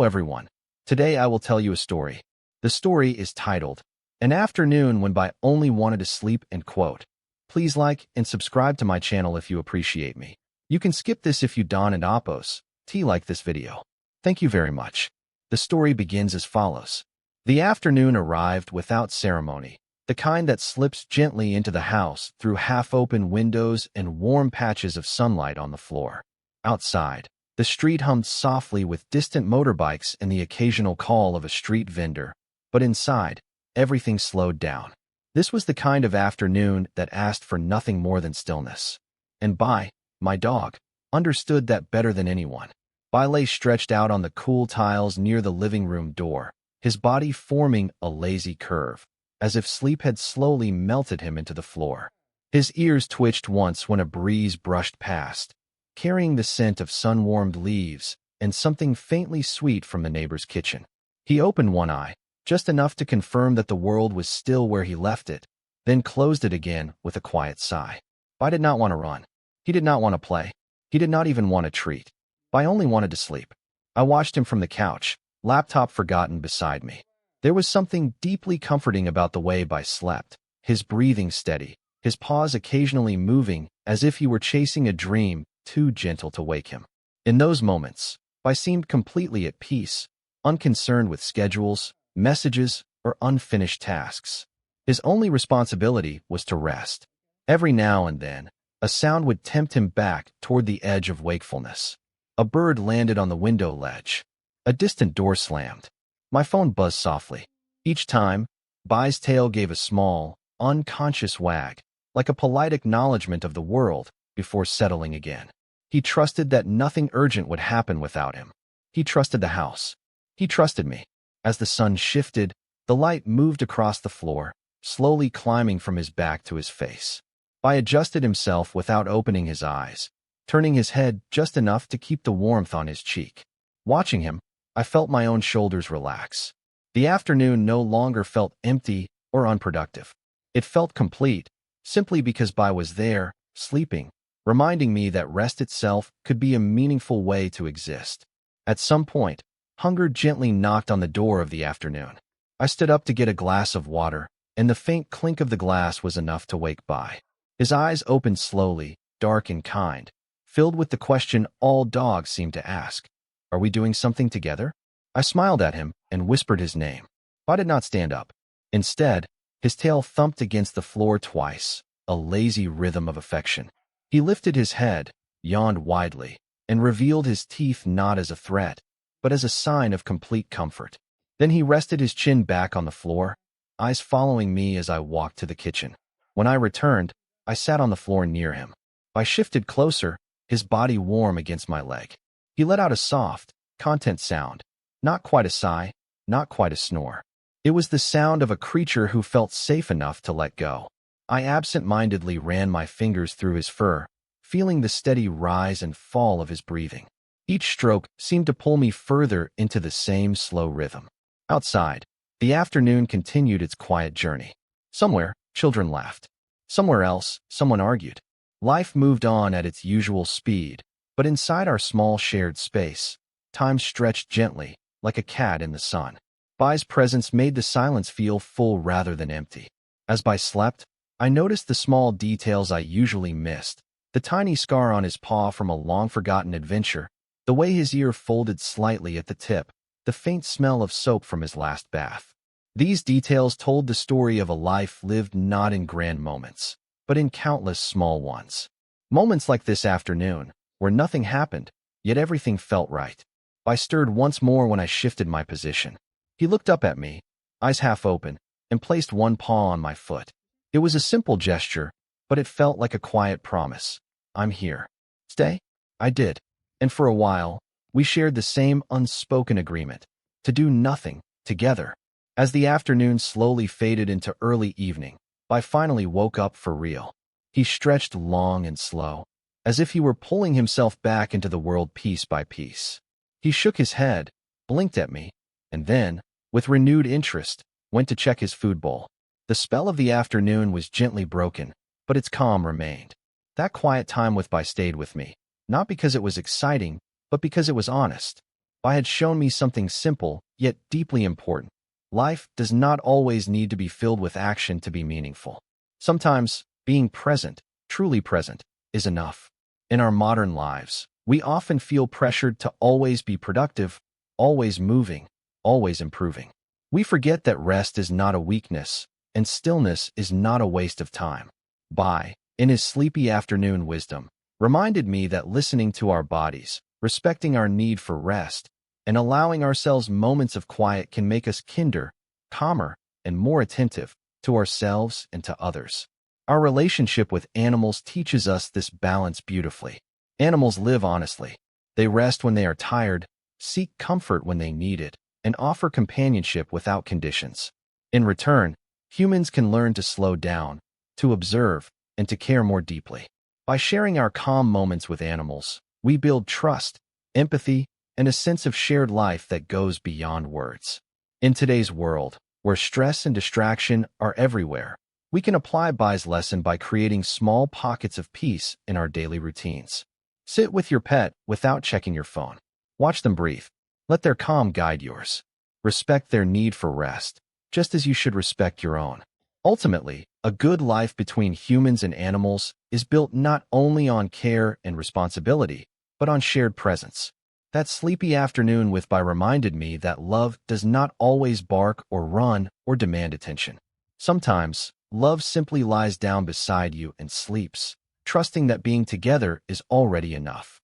everyone. Today I will tell you a story. The story is titled, An Afternoon When I Only Wanted to Sleep and quote. Please like and subscribe to my channel if you appreciate me. You can skip this if you don't and oppose. Like this video. Thank you very much. The story begins as follows. The afternoon arrived without ceremony, the kind that slips gently into the house through half-open windows and warm patches of sunlight on the floor. Outside, the street hummed softly with distant motorbikes and the occasional call of a street vendor. But inside, everything slowed down. This was the kind of afternoon that asked for nothing more than stillness. And my dog, understood that better than anyone. Lay stretched out on the cool tiles near the living room door, his body forming a lazy curve, as if sleep had slowly melted him into the floor. His ears twitched once when a breeze brushed past, carrying the scent of sun-warmed leaves and something faintly sweet from the neighbor's kitchen. He opened one eye, just enough to confirm that the world was still where he left it, then closed it again with a quiet sigh. I did not want to run. He did not want to play. He did not even want a treat. I only wanted to sleep. I watched him from the couch, laptop forgotten beside me. There was something deeply comforting about the way I slept, his breathing steady, his paws occasionally moving as if he were chasing a dream too gentle to wake him. In those moments, I seemed completely at peace, unconcerned with schedules, messages, or unfinished tasks. His only responsibility was to rest. Every now and then, a sound would tempt him back toward the edge of wakefulness. A bird landed on the window ledge. A distant door slammed. My phone buzzed softly. Each time, Bai's tail gave a small, unconscious wag, like a polite acknowledgement of the world, before settling again. He trusted that nothing urgent would happen without him. He trusted the house. He trusted me. As the sun shifted, the light moved across the floor, slowly climbing from his back to his face. Bai adjusted himself without opening his eyes, turning his head just enough to keep the warmth on his cheek. Watching him, I felt my own shoulders relax. The afternoon no longer felt empty or unproductive. It felt complete, simply because Bai was there, sleeping, reminding me that rest itself could be a meaningful way to exist. At some point, hunger gently knocked on the door of the afternoon. I stood up to get a glass of water, and the faint clink of the glass was enough to wake Bai. His eyes opened slowly, dark and kind, filled with the question all dogs seem to ask. Are we doing something together? I smiled at him and whispered his name. Bai did not stand up. Instead, his tail thumped against the floor twice, a lazy rhythm of affection. He lifted his head, yawned widely, and revealed his teeth not as a threat, but as a sign of complete comfort. Then he rested his chin back on the floor, eyes following me as I walked to the kitchen. When I returned, I sat on the floor near him. I shifted closer, his body warm against my leg. He let out a soft, content sound, not quite a sigh, not quite a snore. It was the sound of a creature who felt safe enough to let go. I absent-mindedly ran my fingers through his fur, feeling the steady rise and fall of his breathing. Each stroke seemed to pull me further into the same slow rhythm. Outside, the afternoon continued its quiet journey. Somewhere, children laughed. Somewhere else, someone argued. Life moved on at its usual speed, but inside our small shared space, time stretched gently, like a cat in the sun. Bai's presence made the silence feel full rather than empty. As Bai slept, I noticed the small details I usually missed. The tiny scar on his paw from a long-forgotten adventure, the way his ear folded slightly at the tip, the faint smell of soap from his last bath. These details told the story of a life lived not in grand moments, but in countless small ones. Moments like this afternoon, where nothing happened, yet everything felt right. I stirred once more when I shifted my position. He looked up at me, eyes half open, and placed one paw on my foot. It was a simple gesture, but it felt like a quiet promise. I'm here. Stay? I did. And for a while, we shared the same unspoken agreement, to do nothing, together. As the afternoon slowly faded into early evening, I finally woke up for real. He stretched long and slow, as if he were pulling himself back into the world piece by piece. He shook his head, blinked at me, and then, with renewed interest, went to check his food bowl. The spell of the afternoon was gently broken, but its calm remained. That quiet time with Bai stayed with me, not because it was exciting, but because it was honest. By had shown me something simple, yet deeply important. Life does not always need to be filled with action to be meaningful. Sometimes, being present, truly present, is enough. In our modern lives, we often feel pressured to always be productive, always moving, always improving. We forget that rest is not a weakness, and stillness is not a waste of time. In his sleepy afternoon wisdom, reminded me that listening to our bodies, respecting our need for rest, and allowing ourselves moments of quiet can make us kinder, calmer, and more attentive to ourselves and to others. Our relationship with animals teaches us this balance beautifully. Animals live honestly. They rest when they are tired, seek comfort when they need it, and offer companionship without conditions. In return, humans can learn to slow down, to observe, and to care more deeply. By sharing our calm moments with animals, we build trust, empathy, and a sense of shared life that goes beyond words. In today's world, where stress and distraction are everywhere, we can apply Bai's lesson by creating small pockets of peace in our daily routines. Sit with your pet without checking your phone. Watch them breathe. Let their calm guide yours. Respect their need for rest, just as you should respect your own. Ultimately, a good life between humans and animals is built not only on care and responsibility, but on shared presence. That sleepy afternoon with Bai reminded me that love does not always bark or run or demand attention. Sometimes, love simply lies down beside you and sleeps, trusting that being together is already enough.